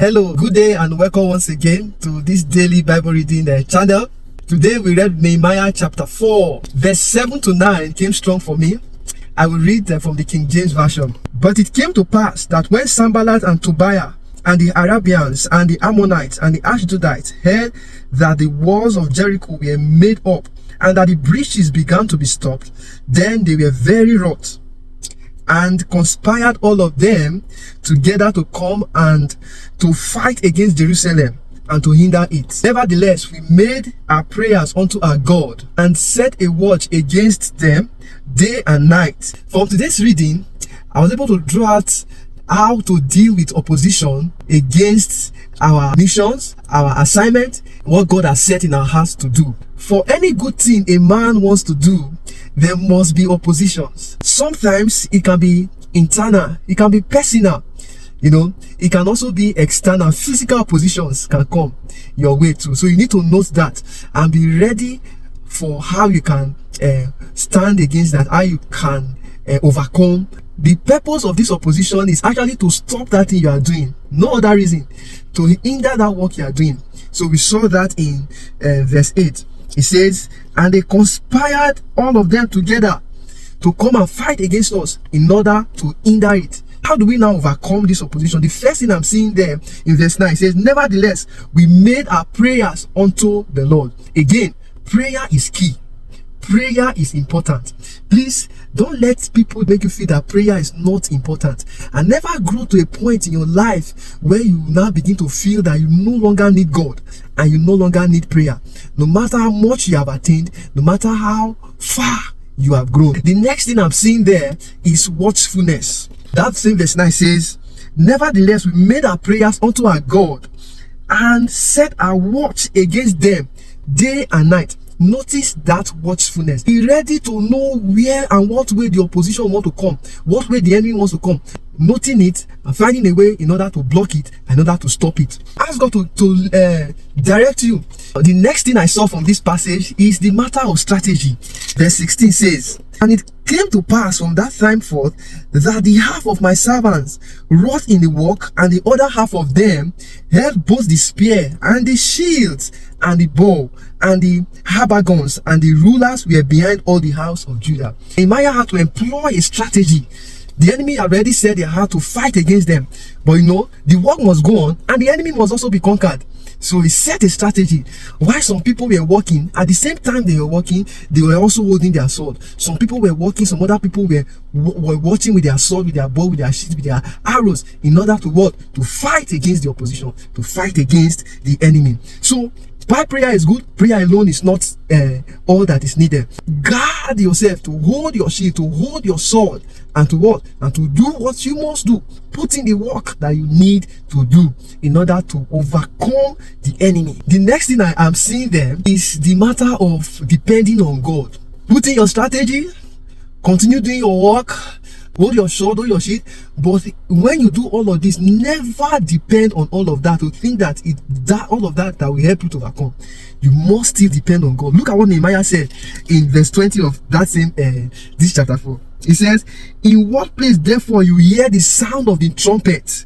Hello, good day and welcome once again to this daily Bible reading channel. Today we read Nehemiah chapter 4 verse 7 to 9 came strong for me. I will read from the King James Version. But it came to pass that when Sanballat and Tobiah and the Arabians and the Ammonites and the Ashdodites heard that the walls of Jericho were made up and that the breaches began to be stopped, then they were very wroth and conspired all of them together to come and to fight against Jerusalem and to hinder it. Nevertheless, we made our prayers unto our God and set a watch against them day and night. From today's reading, I was able to draw out how to deal with opposition against our missions, our assignment, what God has set in our hearts to do. For any good thing a man wants to do, there must be oppositions. Sometimes it can be internal, it can be personal, it can also be external. Physical oppositions can come your way too. So you need to note that and be ready for how you can stand against that, how you can overcome. The purpose of this opposition is actually to stop that thing you are doing. No other reason. To hinder that work you are doing. So we saw that in verse 8. It says, and they conspired all of them together to come and fight against us in order to hinder it. How do we now overcome this opposition? The first thing I'm seeing there in verse 9, it says, nevertheless, we made our prayers unto the Lord. Again, prayer is key. Prayer is important. Please don't let people make you feel that prayer is not important, and never grow to a point in your life where you now begin to feel that you no longer need God and you no longer need prayer. No matter how much you have attained, no matter how far you have grown. The next thing I'm seeing there is watchfulness. That same verse 9 says, nevertheless, we made our prayers unto our God and set our watch against them day and night. Notice that watchfulness. Be ready to know where and what way the opposition want to come, what way the enemy wants to come. Noting it and finding a way in order to block it, in order to stop it. Ask God to direct you. The next thing I saw from this passage is the matter of strategy. Verse 16 says, and it came to pass from that time forth that the half of my servants wrought in the work, and the other half of them held both the spear and the shields and the bow and the habergeons, and the rulers were behind all the house of Judah. Nehemiah had to employ a strategy. The enemy already said they had to fight against them, but the work must go on and the enemy must also be conquered. So he set a strategy. While some people were working, at the same time they were working, they were also holding their sword. Some people were working, some other people were watching with their sword, with their bow, with their shield, with their arrows, in order to what? To fight against the opposition, to fight against the enemy. So while prayer is good, prayer alone is not all that is needed. Guard yourself to hold your shield, to hold your sword, and to what? And to do what you must do. Put in the work that you need to do in order to overcome the enemy. The next thing I am seeing there is the matter of depending on God. Put in your strategy, continue doing your work, hold your sword, hold your shield. But when you do all of this, never depend on all of that to think that all of that will help you to overcome. You must still depend on God. Look at what Nehemiah said in verse 20 of that same this chapter 4. He says, in what place therefore you hear the sound of the trumpet,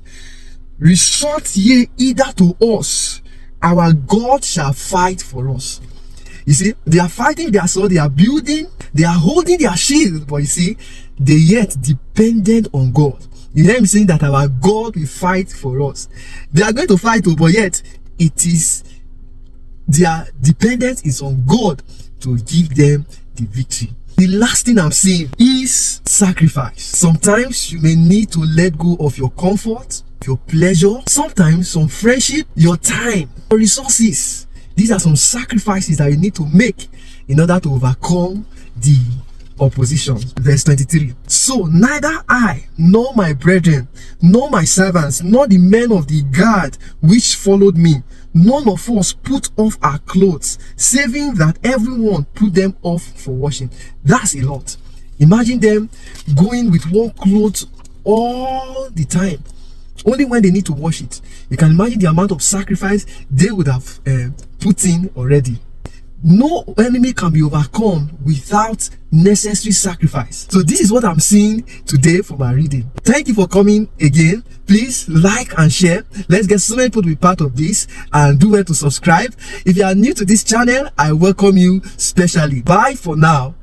resort ye either to us, our God shall fight for us. You see, they are fighting their sword, they are building, they are holding their shield, but you see, they yet dependent on God. You hear him saying that our God will fight for us. They are going to fight, but yet their dependence is on God to give them the victory. The last thing I'm seeing is sacrifice. Sometimes you may need to let go of your comfort, your pleasure, sometimes some friendship, your time, your resources. These are some sacrifices that you need to make in order to overcome the opposition. Verse 23. So neither I, nor my brethren, nor my servants, nor the men of the guard which followed me, none of us put off our clothes, saving that everyone put them off for washing. That's a lot. Imagine them going with one cloth all the time, only when they need to wash it. You can imagine the amount of sacrifice they would have put in already. no enemy can be overcome without necessary sacrifice. So this is what I'm seeing today from our reading. Thank you for coming again. Please like and share. Let's get so many people to be part of this, and do well to subscribe. If you are new to this channel, I welcome you specially. Bye for now.